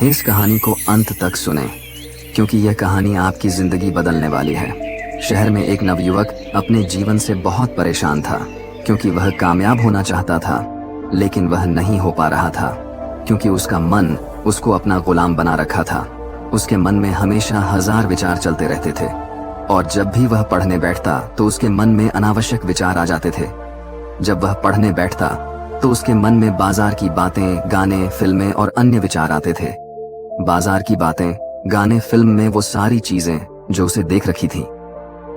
इस कहानी को अंत तक सुने क्योंकि यह कहानी आपकी जिंदगी बदलने वाली है। शहर में एक नवयुवक अपने जीवन से बहुत परेशान था क्योंकि वह कामयाब होना चाहता था, लेकिन वह नहीं हो पा रहा था क्योंकि उसका मन उसको अपना गुलाम बना रखा था। उसके मन में हमेशा हजार विचार चलते रहते थे और जब भी वह पढ़ने बैठता तो उसके मन में अनावश्यक विचार आ जाते थे। जब वह पढ़ने बैठता तो उसके मन में बाजार की बातें, गाने, फिल्में और अन्य विचार आते थे। बाजार की बातें, गाने, फिल्म में वो सारी चीजें जो उसे देख रखी थी,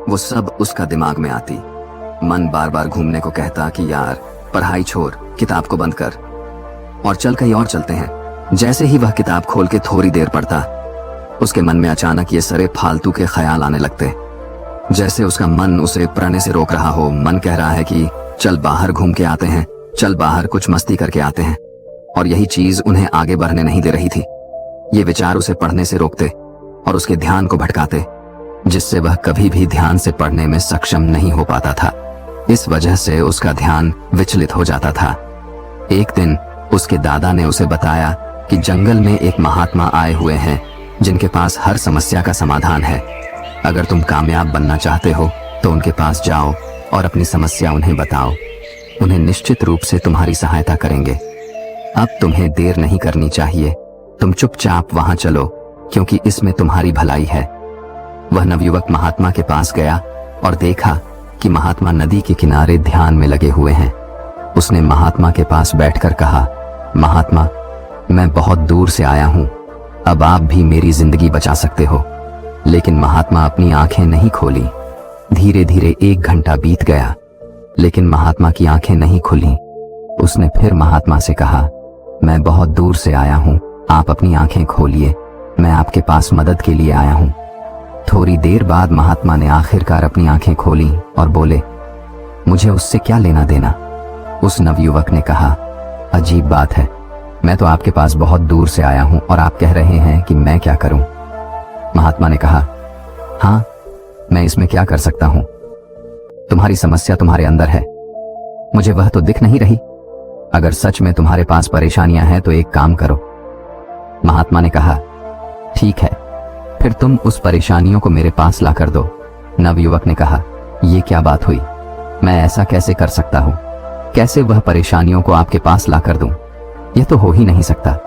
वो सब उसका दिमाग में आती। मन बार बार घूमने को कहता कि यार पढ़ाई छोड़, किताब को बंद कर और चल कहीं और चलते हैं। जैसे ही वह किताब खोल के थोड़ी देर पढ़ता, उसके मन में अचानक ये सारे फालतू के ख्याल आने लगते, जैसे उसका मन उसे पढ़ने से रोक रहा हो। मन कह रहा है कि चल बाहर घूम के आते हैं, चल बाहर कुछ मस्ती करके आते हैं, और यही चीज उन्हें आगे बढ़ने नहीं दे रही थी। ये विचार उसे पढ़ने से रोकते और उसके ध्यान को भटकाते, जिससे वह कभी भी ध्यान से पढ़ने में सक्षम नहीं हो पाता था। इस वजह से उसका ध्यान विचलित हो जाता था। एक दिन उसके दादा ने उसे बताया कि जंगल में एक महात्मा आए हुए हैं जिनके पास हर समस्या का समाधान है। अगर तुम कामयाब बनना चाहते हो तो उनके पास जाओ और अपनी समस्या उन्हें बताओ। उन्हें निश्चित रूप से तुम्हारी सहायता करेंगे। अब तुम्हें देर नहीं करनी चाहिए, तुम चुपचाप वहां चलो क्योंकि इसमें तुम्हारी भलाई है। वह नवयुवक महात्मा के पास गया और देखा कि महात्मा नदी के किनारे ध्यान में लगे हुए हैं। उसने महात्मा के पास बैठकर कहा, महात्मा, मैं बहुत दूर से आया हूं, अब आप भी मेरी जिंदगी बचा सकते हो। लेकिन महात्मा अपनी आंखें नहीं खोली। धीरे धीरे 1 घंटा बीत गया, लेकिन महात्मा की आंखें नहीं खुली। उसने फिर महात्मा से कहा, मैं बहुत दूर से आया हूं, आप अपनी आंखें खोलिए, मैं आपके पास मदद के लिए आया हूं। थोड़ी देर बाद महात्मा ने आखिरकार अपनी आंखें खोली और बोले, मुझे उससे क्या लेना देना। उस नवयुवक ने कहा, अजीब बात है, मैं तो आपके पास बहुत दूर से आया हूं और आप कह रहे हैं कि मैं क्या करूं। महात्मा ने कहा, हाँ, मैं इसमें क्या कर सकता हूं, तुम्हारी समस्या तुम्हारे अंदर है, मुझे वह तो दिख नहीं रही। अगर सच में तुम्हारे पास परेशानियां हैं तो एक काम करो। महात्मा ने कहा, ठीक है, फिर तुम उस परेशानियों को मेरे पास ला कर दो। नवयुवक ने कहा, ये क्या बात हुई, मैं ऐसा कैसे कर सकता हूं, कैसे वह परेशानियों को आपके पास ला कर दूं, यह तो हो ही नहीं सकता।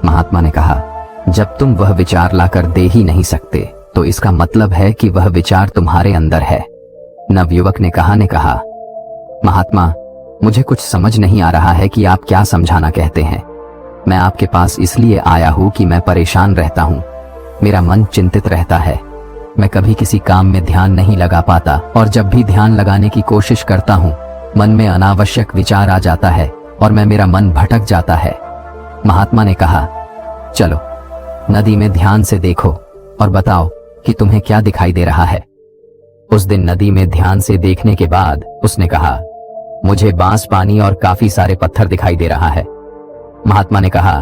महात्मा ने कहा, जब तुम वह विचार लाकर दे ही नहीं सकते तो इसका मतलब है कि वह विचार तुम्हारे अंदर है। नवयुवक ने कहा, महात्मा, मुझे कुछ समझ नहीं आ रहा है कि आप क्या समझाना कहते हैं। मैं आपके पास इसलिए आया हूं कि मैं परेशान रहता हूं, मेरा मन चिंतित रहता है, मैं कभी किसी काम में ध्यान नहीं लगा पाता और जब भी ध्यान लगाने की कोशिश करता हूं मन में अनावश्यक विचार आ जाता है और मेरा मन भटक जाता है। महात्मा ने कहा, चलो नदी में ध्यान से देखो और बताओ कि तुम्हें क्या दिखाई दे रहा है। उस दिन नदी में ध्यान से देखने के बाद उसने कहा, मुझे बांस, पानी और काफी सारे पत्थर दिखाई दे रहा है। महात्मा ने कहा,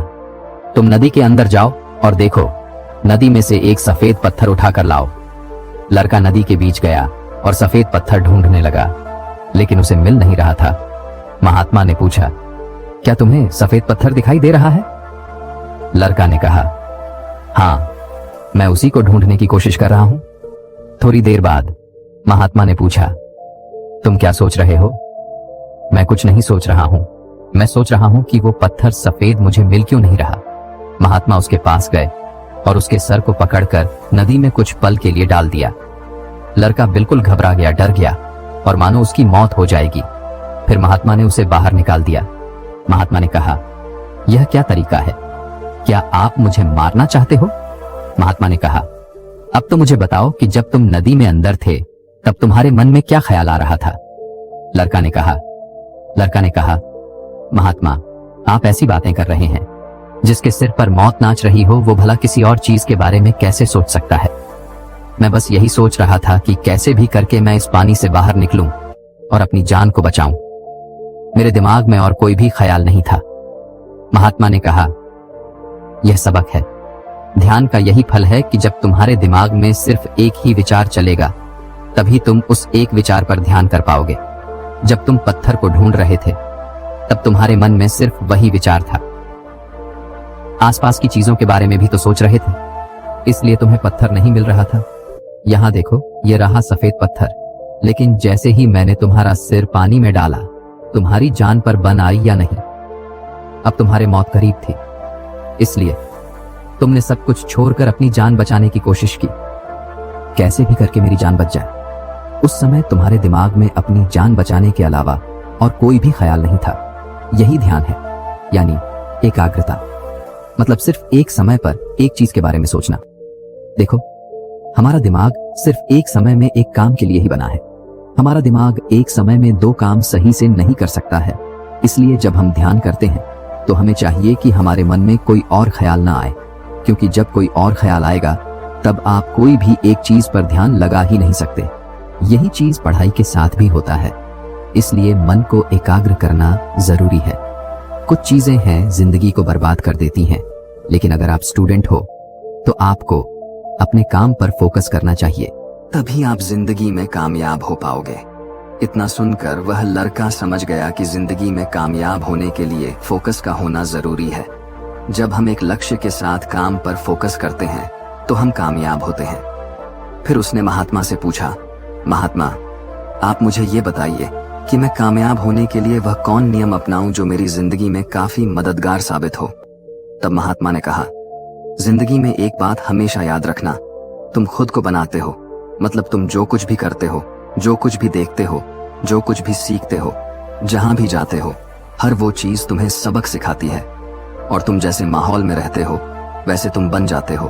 तुम नदी के अंदर जाओ और देखो, नदी में से एक सफेद पत्थर उठाकर लाओ। लड़का नदी के बीच गया और सफेद पत्थर ढूंढने लगा, लेकिन उसे मिल नहीं रहा था। महात्मा ने पूछा, क्या तुम्हें सफेद पत्थर दिखाई दे रहा है? लड़का ने कहा, हाँ, मैं उसी को ढूंढने की कोशिश कर रहा हूं। थोड़ी देर बाद महात्मा ने पूछा, तुम क्या सोच रहे हो? मैं कुछ नहीं सोच रहा हूं, मैं सोच रहा हूं कि वो पत्थर सफेद मुझे मिल क्यों नहीं रहा। महात्मा उसके पास गए और उसके सर को पकड़कर नदी में कुछ पल के लिए डाल दिया। लड़का बिल्कुल घबरा गया, डर गया और मानो उसकी मौत हो जाएगी। फिर महात्मा ने उसे बाहर निकाल दिया। महात्मा ने कहा, यह क्या तरीका है, क्या आप मुझे मारना चाहते हो? महात्मा ने कहा, अब तो मुझे बताओ कि जब तुम नदी में अंदर थे तब तुम्हारे मन में क्या ख्याल आ रहा था? लड़का ने कहा, महात्मा, आप ऐसी बातें कर रहे हैं, जिसके सिर पर मौत नाच रही हो वो भला किसी और चीज के बारे में कैसे सोच सकता है? मैं बस यही सोच रहा था कि कैसे भी करके मैं इस पानी से बाहर निकलूं और अपनी जान को बचाऊं। मेरे दिमाग में और कोई भी ख्याल नहीं था। महात्मा ने कहा, यह सबक है, ध्यान का यही फल है कि जब तुम्हारे दिमाग में सिर्फ एक ही विचार चलेगा तभी तुम उस एक विचार पर ध्यान कर पाओगे। जब तुम पत्थर को ढूंढ रहे थे तब तुम्हारे मन में सिर्फ वही विचार था। आसपास की चीजों के बारे में भी तो सोच रहे थे, इसलिए तुम्हें पत्थर नहीं मिल रहा था। यहाँ देखो, ये रहा सफेद पत्थर, लेकिन जैसे ही मैंने तुम्हारा सिर पानी में डाला, तुम्हारी जान पर बन आई या नहीं? अब तुम्हारे मौत करीब थी, इसलिए तुमने सब कुछ छोड़कर अपनी जान बचाने की कोशिश की। कैसे भी करके मेरी जान बच जाए। उस समय तुम्हारे दिमाग में अपनी जान बचाने के अलावा और कोई भी ख्याल नहीं था। यही ध्यान है, यानी एकाग्रता। मतलब सिर्फ एक समय पर एक चीज के बारे में सोचना। देखो, हमारा दिमाग सिर्फ एक समय में एक काम के लिए ही बना है। हमारा दिमाग एक समय में दो काम सही से नहीं कर सकता है। इसलिए जब हम ध्यान करते हैं तो हमें चाहिए कि हमारे मन में कोई और ख्याल ना आए, क्योंकि जब कोई और ख्याल आएगा तब आप कोई भी एक चीज पर ध्यान लगा ही नहीं सकते। यही चीज पढ़ाई के साथ भी होता है। इसलिए मन को एकाग्र करना जरूरी है। कुछ चीजें हैं जिंदगी को बर्बाद कर देती हैं, लेकिन अगर आप स्टूडेंट हो तो आपको अपने काम पर फोकस करना चाहिए, तभी आप जिंदगी में कामयाब हो पाओगे। इतना सुनकर वह लड़का समझ गया कि जिंदगी में कामयाब होने के लिए फोकस का होना जरूरी है। जब हम एक लक्ष्य के साथ काम पर फोकस करते हैं तो हम कामयाब होते हैं। फिर उसने महात्मा से पूछा, महात्मा, आप मुझे ये बताइए कि मैं कामयाब होने के लिए वह कौन नियम अपनाऊं जो मेरी जिंदगी में काफी मददगार साबित हो। तब महात्मा ने कहा, जिंदगी में एक बात हमेशा याद रखना, तुम खुद को बनाते हो। मतलब तुम जो कुछ भी करते हो, जो कुछ भी देखते हो, जो कुछ भी सीखते हो, जहां भी जाते हो, हर वो चीज तुम्हें सबक सिखाती है। और तुम जैसे माहौल में रहते हो वैसे तुम बन जाते हो।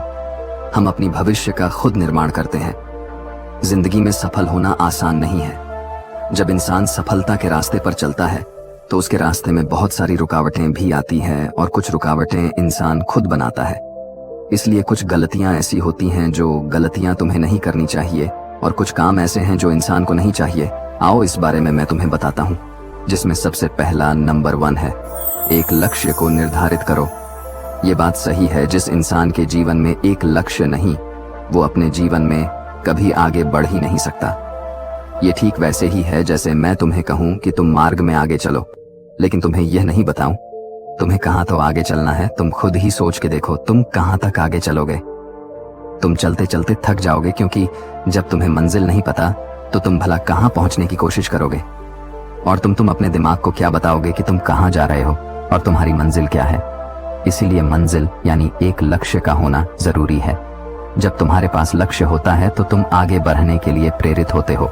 हम अपनी भविष्य का खुद निर्माण करते हैं। जिंदगी में सफल होना आसान नहीं है। जब इंसान सफलता के रास्ते पर चलता है तो उसके रास्ते में बहुत सारी रुकावटें भी आती हैं, और कुछ रुकावटें इंसान खुद बनाता है। इसलिए कुछ गलतियां ऐसी होती हैं जो गलतियां तुम्हें नहीं करनी चाहिए, और कुछ काम ऐसे हैं जो इंसान को नहीं चाहिए। आओ इस बारे में मैं तुम्हें बताता हूं, जिसमें सबसे पहला नंबर 1 है, एक लक्ष्य को निर्धारित करो। ये बात सही है, जिस इंसान के जीवन में एक लक्ष्य नहीं, वो अपने जीवन में कभी आगे बढ़ ही नहीं सकता। ये ठीक वैसे ही है जैसे मैं तुम्हें कहूं कि तुम मार्ग में आगे चलो, लेकिन तुम्हें यह नहीं बताऊं तुम्हें कहां तो आगे चलना है। तुम खुद ही सोच के देखो, तुम कहां तक आगे चलोगे। तुम चलते चलते थक जाओगे, क्योंकि जब तुम्हें मंजिल नहीं पता तो तुम भला कहां पहुंचने की कोशिश करोगे। और तुम अपने दिमाग को क्या बताओगे कि तुम कहां जा रहे हो और तुम्हारी मंजिल क्या है। इसीलिए मंजिल यानी एक लक्ष्य का होना जरूरी है। जब तुम्हारे पास लक्ष्य होता है तो तुम आगे बढ़ने के लिए प्रेरित होते हो,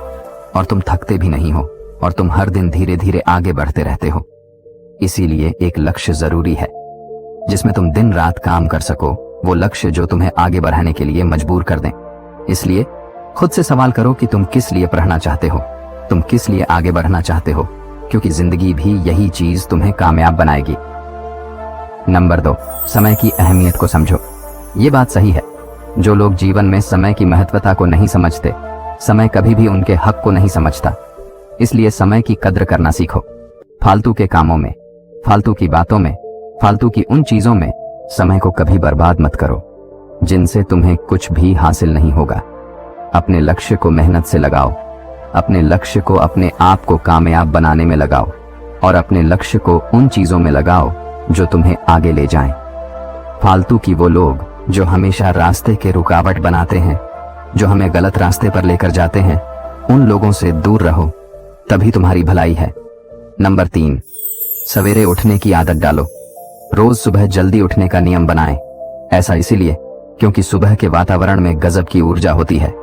और तुम थकते भी नहीं हो, और तुम हर दिन धीरे धीरे आगे बढ़ते रहते हो। इसीलिए एक लक्ष्य जरूरी है जिसमें तुम दिन रात काम कर सको, वो लक्ष्य जो तुम्हें आगे बढ़ाने के लिए मजबूर कर दें। इसलिए खुद से सवाल करो कि तुम किस लिए पढ़ना चाहते हो, तुम किस लिए आगे बढ़ना चाहते हो, क्योंकि जिंदगी भी यही चीज तुम्हें कामयाब बनाएगी। नंबर 2, समय की अहमियत को समझो। ये बात सही है, जो लोग जीवन में समय की महत्वता को नहीं समझते, समय कभी भी उनके हक को नहीं समझता। इसलिए समय की कद्र करना सीखो। फालतू के कामों में, फालतू की बातों में, फालतू की उन चीजों में समय को कभी बर्बाद मत करो जिनसे तुम्हें कुछ भी हासिल नहीं होगा। अपने लक्ष्य को मेहनत से लगाओ। अपने लक्ष्य को अपने आप को कामयाब बनाने में लगाओ, और अपने लक्ष्य को उन चीजों में लगाओ जो तुम्हें आगे ले जाएं। फालतू की वो लोग जो हमेशा रास्ते के रुकावट बनाते हैं, जो हमें गलत रास्ते पर लेकर जाते हैं, उन लोगों से दूर रहो, तभी तुम्हारी भलाई है। नंबर 3, सवेरे उठने की आदत डालो। रोज सुबह जल्दी उठने का नियम बनाएं। ऐसा इसीलिए क्योंकि सुबह के वातावरण में गजब की ऊर्जा होती है।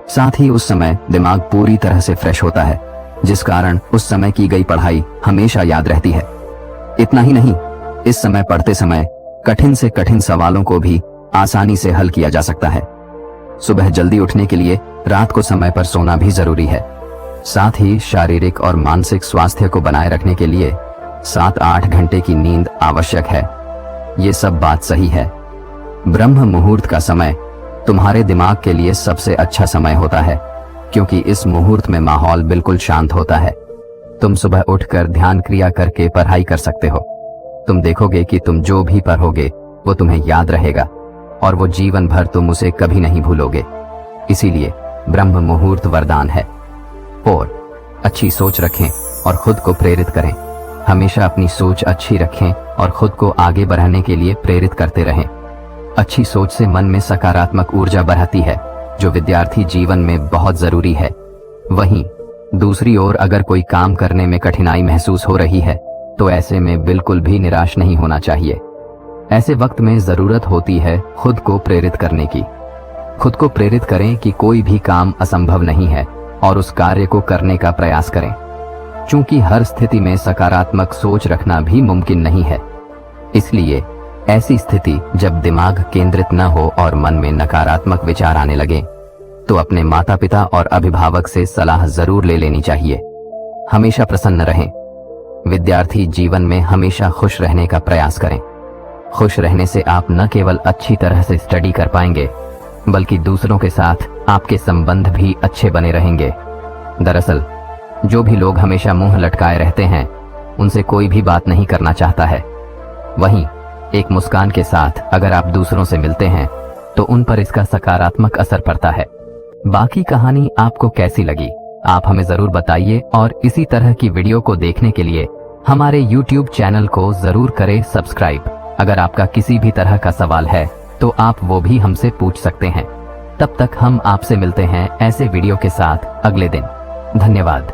साथ ही उस समय दिमाग पूरी तरह से फ्रेश होता है, जिस कारण उस समय की गई पढ़ाई हमेशा याद रहती है। इतना ही नहीं, इस समय पढ़ते समय कठिन से कठिन सवालों को भी आसानी से हल किया जा सकता है। सुबह जल्दी उठने के लिए रात को समय पर सोना भी जरूरी है। साथ ही शारीरिक और मानसिक स्वास्थ्य को बनाए रखने के लिए 7-8 घंटे की नींद आवश्यक है। ये सब बात सही है। ब्रह्म मुहूर्त का समय तुम्हारे दिमाग के लिए सबसे अच्छा समय होता है, क्योंकि इस मुहूर्त में माहौल बिल्कुल शांत होता है। तुम सुबह उठकर ध्यान क्रिया करके पढ़ाई कर सकते हो। तुम देखोगे कि तुम जो भी पढ़ोगे वो तुम्हें याद रहेगा, और वो जीवन भर तुम उसे कभी नहीं भूलोगे। इसीलिए ब्रह्म मुहूर्त वरदान है। और अच्छी सोच रखें और खुद को प्रेरित करें। हमेशा अपनी सोच अच्छी रखें और खुद को आगे बढ़ाने के लिए प्रेरित करते रहें। अच्छी सोच से मन में सकारात्मक ऊर्जा बढ़ती है, जो विद्यार्थी जीवन में बहुत जरूरी है। वहीं दूसरी ओर अगर कोई काम करने में कठिनाई महसूस हो रही है तो ऐसे में बिल्कुल भी निराश नहीं होना चाहिए। ऐसे वक्त में जरूरत होती है खुद को प्रेरित करने की। खुद को प्रेरित करें कि कोई भी काम असंभव नहीं है और उस कार्य को करने का प्रयास करें। चूंकि हर स्थिति में सकारात्मक सोच रखना भी मुमकिन नहीं है, इसलिए ऐसी स्थिति जब दिमाग केंद्रित न हो और मन में नकारात्मक विचार आने लगे तो अपने माता पिता और अभिभावक से सलाह जरूर ले लेनी चाहिए। हमेशा प्रसन्न रहें। विद्यार्थी जीवन में हमेशा खुश रहने का प्रयास करें। खुश रहने से आप न केवल अच्छी तरह से स्टडी कर पाएंगे बल्कि दूसरों के साथ आपके संबंध भी अच्छे बने रहेंगे। दरअसल जो भी लोग हमेशा मुंह लटकाए रहते हैं उनसे कोई भी बात नहीं करना चाहता है। वहीं एक मुस्कान के साथ अगर आप दूसरों से मिलते हैं तो उन पर इसका सकारात्मक असर पड़ता है। बाकी कहानी आपको कैसी लगी आप हमें जरूर बताइए और इसी तरह की वीडियो को देखने के लिए हमारे YouTube चैनल को जरूर करें सब्सक्राइब। अगर आपका किसी भी तरह का सवाल है तो आप वो भी हमसे पूछ सकते हैं। तब तक हम आपसे मिलते हैं ऐसे वीडियो के साथ अगले दिन। धन्यवाद।